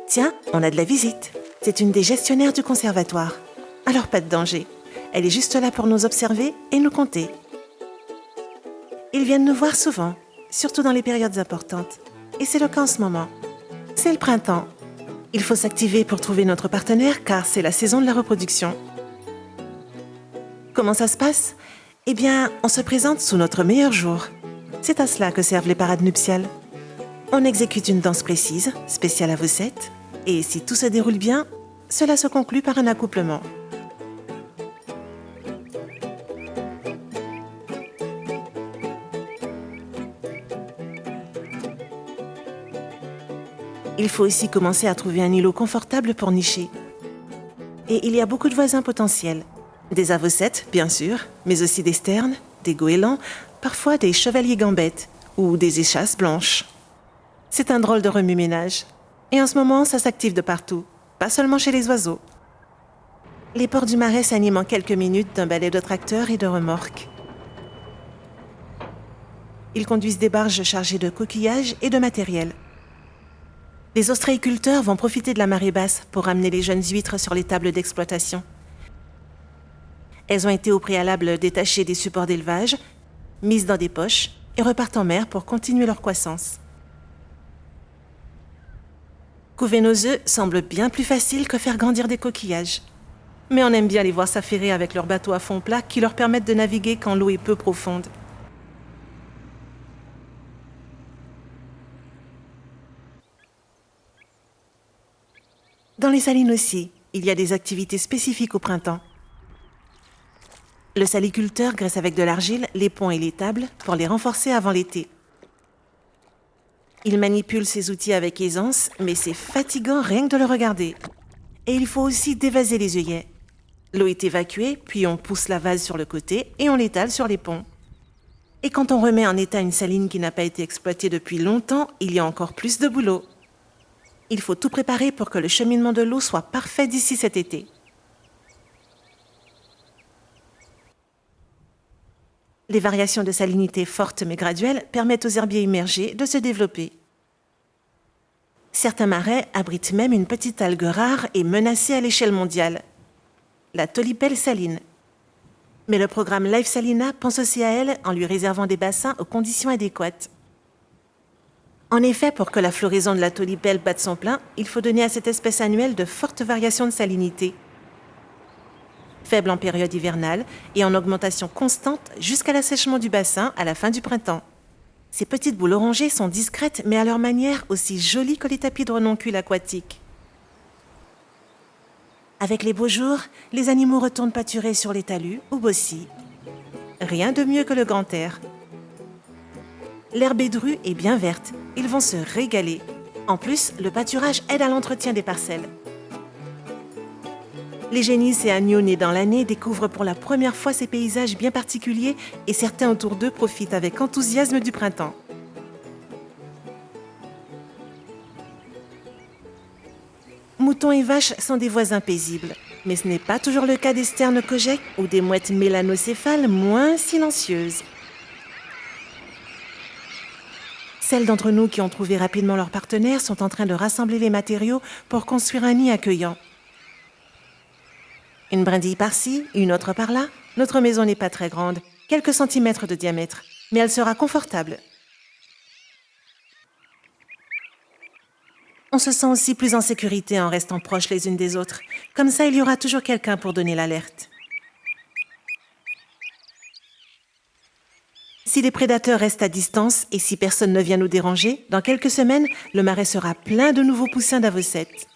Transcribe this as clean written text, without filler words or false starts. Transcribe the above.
Tiens, on a de la visite. C'est une des gestionnaires du conservatoire. Alors pas de danger. Elle est juste là pour nous observer et nous compter. Ils viennent nous voir souvent, surtout dans les périodes importantes. Et c'est le cas en ce moment. C'est le printemps. Il faut s'activer pour trouver notre partenaire car c'est la saison de la reproduction. Comment ça se passe ? Eh bien, on se présente sous notre meilleur jour. C'est à cela que servent les parades nuptiales. On exécute une danse précise, spéciale à vos 7, et si tout se déroule bien, cela se conclut par un accouplement. Il faut aussi commencer à trouver un îlot confortable pour nicher. Et il y a beaucoup de voisins potentiels. Des avocettes, bien sûr, mais aussi des sternes, des goélands, parfois des chevaliers gambettes ou des échasses blanches. C'est un drôle de remue-ménage. Et en ce moment, ça s'active de partout, pas seulement chez les oiseaux. Les ports du Marais s'animent en quelques minutes d'un balai de tracteurs et de remorques. Ils conduisent des barges chargées de coquillages et de matériel. Les ostréiculteurs vont profiter de la marée basse pour ramener les jeunes huîtres sur les tables d'exploitation. Elles ont été au préalable détachées des supports d'élevage, mises dans des poches et repartent en mer pour continuer leur croissance. Couver nos œufs semble bien plus facile que faire grandir des coquillages. Mais on aime bien les voir s'affairer avec leurs bateaux à fond plat qui leur permettent de naviguer quand l'eau est peu profonde. Dans les salines aussi, il y a des activités spécifiques au printemps. Le saliculteur graisse avec de l'argile les ponts et les tables pour les renforcer avant l'été. Il manipule ses outils avec aisance, mais c'est fatigant rien que de le regarder. Et il faut aussi dévaser les œillets. L'eau est évacuée, puis on pousse la vase sur le côté et on l'étale sur les ponts. Et quand on remet en état une saline qui n'a pas été exploitée depuis longtemps, il y a encore plus de boulot. Il faut tout préparer pour que le cheminement de l'eau soit parfait d'ici cet été. Les variations de salinité fortes mais graduelles permettent aux herbiers immergés de se développer. Certains marais abritent même une petite algue rare et menacée à l'échelle mondiale, la tolipelle saline. Mais le programme Life Salina pense aussi à elle en lui réservant des bassins aux conditions adéquates. En effet, pour que la floraison de la tolipelle batte son plein, il faut donner à cette espèce annuelle de fortes variations de salinité. Faible en période hivernale et en augmentation constante jusqu'à l'assèchement du bassin à la fin du printemps. Ces petites boules orangées sont discrètes mais à leur manière aussi jolies que les tapis de renoncule aquatiques. Avec les beaux jours, les animaux retournent pâturer sur les talus ou bossis. Rien de mieux que le grand air. L'herbe édrue est bien verte, ils vont se régaler. En plus, le pâturage aide à l'entretien des parcelles. Les génisses et agneaux nés dans l'année découvrent pour la première fois ces paysages bien particuliers et certains autour d'eux profitent avec enthousiasme du printemps. Moutons et vaches sont des voisins paisibles, mais ce n'est pas toujours le cas des sternes cogecs ou des mouettes mélanocéphales moins silencieuses. Celles d'entre nous qui ont trouvé rapidement leur partenaire sont en train de rassembler les matériaux pour construire un nid accueillant. Une brindille par-ci, une autre par-là, notre maison n'est pas très grande, quelques centimètres de diamètre, mais elle sera confortable. On se sent aussi plus en sécurité en restant proches les unes des autres. Comme ça, il y aura toujours quelqu'un pour donner l'alerte. Si les prédateurs restent à distance et si personne ne vient nous déranger, dans quelques semaines, le marais sera plein de nouveaux poussins d'avocettes.